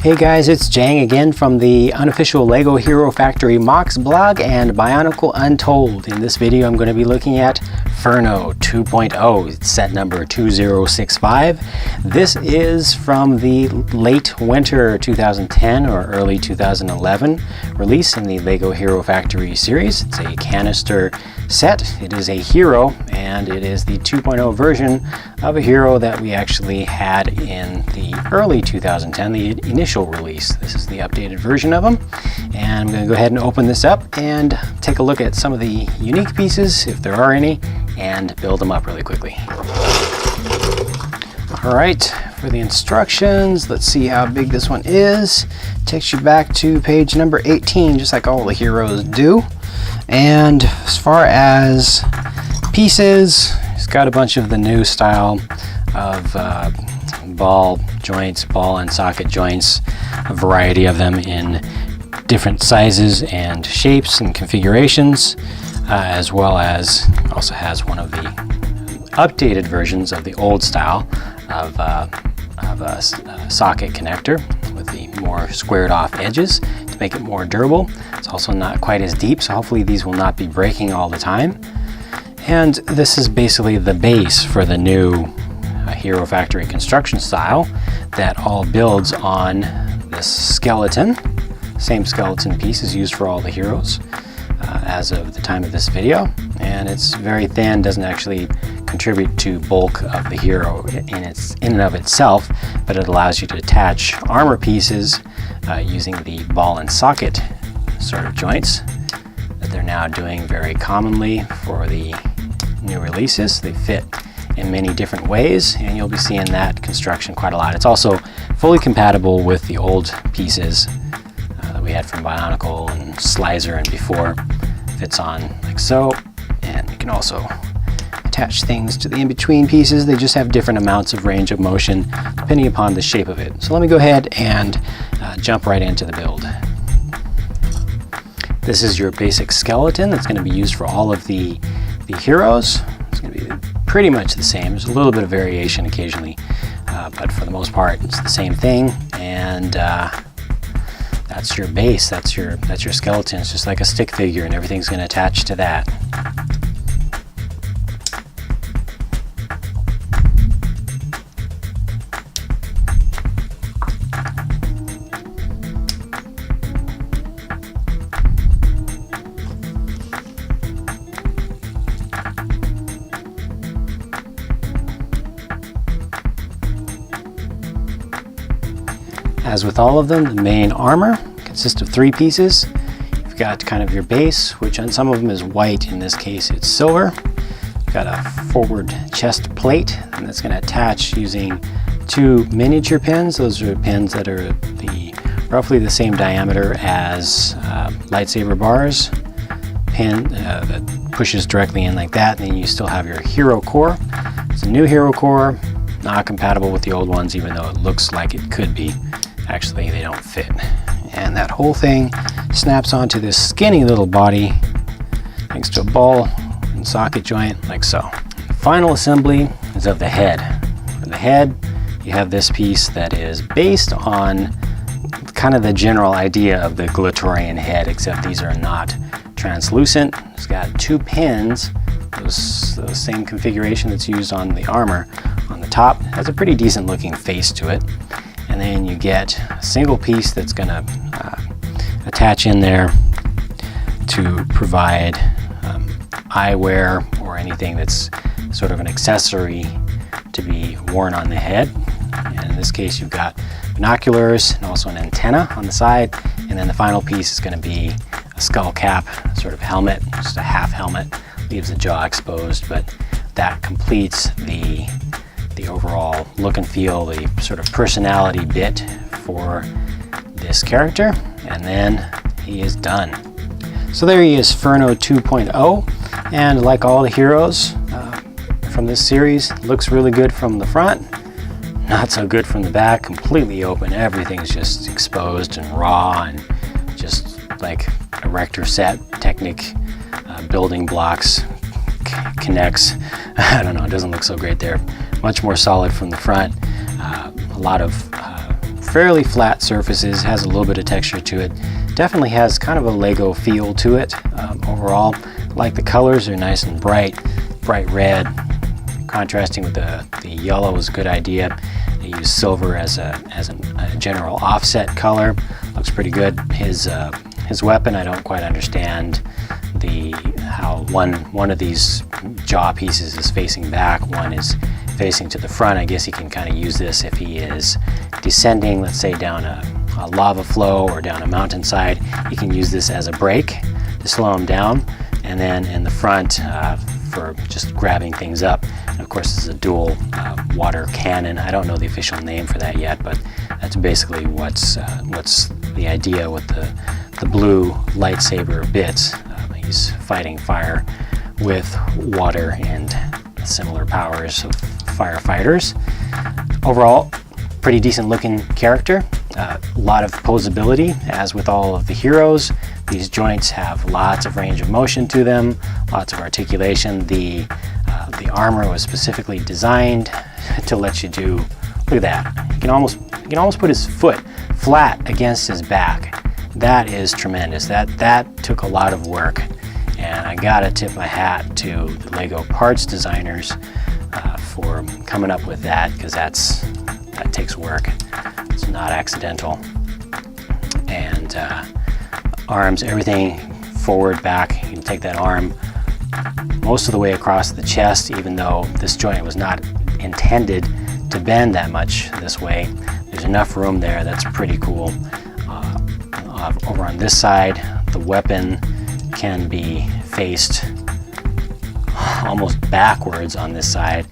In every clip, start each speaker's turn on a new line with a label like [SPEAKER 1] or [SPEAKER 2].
[SPEAKER 1] Hey guys, it's Jang again from the unofficial LEGO Hero Factory Mox blog and Bionicle Untold. In this video I'm going to be looking at FURNO 2.0, it's set number 2065. This is from the late winter 2010 or early 2011 release in the LEGO Hero Factory series. It's a canister set. It is a hero, and it is the 2.0 version of a hero that we actually had in the early 2010, the initial release. This is the updated version of them, and I'm going to go ahead and open this up and take a look at some of the unique pieces, if there are any, and build them up really quickly. Alright, for the instructions, let's see how big this one is. Takes you back to page number 18, just like all the heroes do. And as far as pieces, it's got a bunch of the new style of ball joints, ball and socket joints, a variety of them in different sizes and shapes and configurations, as well as also has one of the updated versions of the old style of a socket connector with the more squared off edges to make it more durable. It's also not quite as deep, so hopefully these will not be breaking all the time. And this is basically the base for the new Hero Factory construction style that all builds on this skeleton. Same skeleton piece is used for all the heroes as of the time of this video, and it's very thin, doesn't actually contribute to bulk of the hero in and of itself, but it allows you to attach armor pieces using the ball and socket sort of joints that they're now doing very commonly for the new releases. They fit in many different ways, and you'll be seeing that construction quite a lot. It's also fully compatible with the old pieces that we had from Bionicle and Slicer and before. Fits on like so, and you can also attach things to the in-between pieces. They just have different amounts of range of motion depending upon the shape of it. So let me go ahead and jump right into the build. This is your basic skeleton that's going to be used for all of the heroes. It's going to be pretty much the same. There's a little bit of variation occasionally, but for the most part it's the same thing, and that's your base, that's your skeleton. It's just like a stick figure, and everything's going to attach to that. As with all of them, the main armor consists of 3 pieces. You've got kind of your base, which on some of them is white. In this case, it's silver. You've got a forward chest plate, and that's going to attach using 2 miniature pins. Those are pins that are roughly the same diameter as lightsaber bars. Pin that pushes directly in like that, and then you still have your hero core. It's a new hero core, not compatible with the old ones, even though it looks like it could be. Actually, they don't fit. And that whole thing snaps onto this skinny little body thanks to a ball and socket joint like so. The final assembly is of the head. For the head, you have this piece that is based on kind of the general idea of the Glatorian head, except these are not translucent. It's got 2 pins, those same configuration that's used on the armor. On the top, it has a pretty decent looking face to it. And then you get a single piece that's going to attach in there to provide eyewear or anything that's sort of an accessory to be worn on the head. And in this case, you've got binoculars and also an antenna on the side. And then the final piece is going to be a skull cap, sort of helmet, just a half helmet, leaves the jaw exposed, but that completes the overall look and feel, the sort of personality bit for this character, and then he is done. So there he is, FURNO 2.0, and like all the heroes from this series, looks really good from the front, not so good from the back, completely open. Everything's just exposed and raw, and just like a Rector set Technic building blocks connects. I don't know, it doesn't look so great there. Much more solid from the front. A lot of fairly flat surfaces, has a little bit of texture to it. Definitely has kind of a Lego feel to it. Overall, like the colors are nice and bright red. Contrasting with the yellow is a good idea. They use silver as a general offset color. Looks pretty good. His weapon, I don't quite understand how one of these jaw pieces is facing back, one is facing to the front. I guess he can kind of use this if he is descending, let's say down a lava flow or down a mountainside. He can use this as a brake to slow him down, and then in the front for just grabbing things up. And of course, this is a dual water cannon. I don't know the official name for that yet, but that's basically what's the idea with the blue lightsaber bits. He's fighting fire with water and similar powers of firefighters. Overall, pretty decent looking character. A lot of posability, as with all of the heroes. These joints have lots of range of motion to them, lots of articulation. The armor was specifically designed to let you do, look at that. You can almost put his foot flat against his back. That is tremendous. That took a lot of work, and I gotta tip my hat to the Lego parts designers for coming up with that, because that takes work. It's not accidental. And arms, everything forward, back. You can take that arm most of the way across the chest, even though this joint was not intended to bend that much this way. There's enough room there. That's pretty cool. Over on this side, the weapon can be faced almost backwards on this side.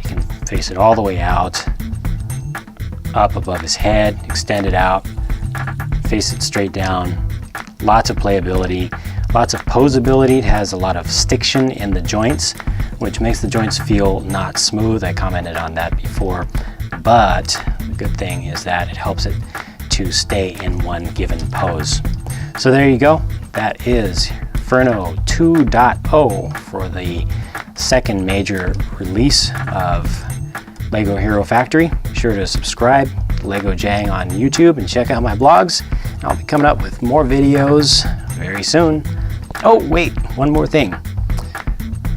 [SPEAKER 1] You can face it all the way out, up above his head, extend it out, face it straight down. Lots of playability, lots of posability. It has a lot of stiction in the joints, which makes the joints feel not smooth. I commented on that before, but the good thing is that it helps it to stay in one given pose. So there you go. That is FURNO 2.0 for the second major release of Lego Hero Factory. Be sure to subscribe to Lego Jang on YouTube and check out my blogs. I'll be coming up with more videos very soon. Oh wait, one more thing.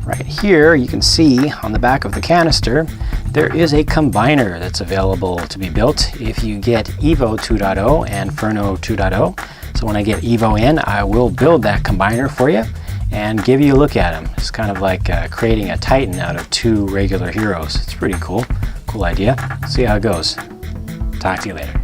[SPEAKER 1] Right here you can see on the back of the canister there is a combiner that's available to be built if you get EVO 2.0 and FURNO 2.0. So when I get EVO in, I will build that combiner for you and give you a look at them. It's kind of like creating a Titan out of two regular heroes. It's pretty cool. Cool idea. See how it goes. Talk to you later.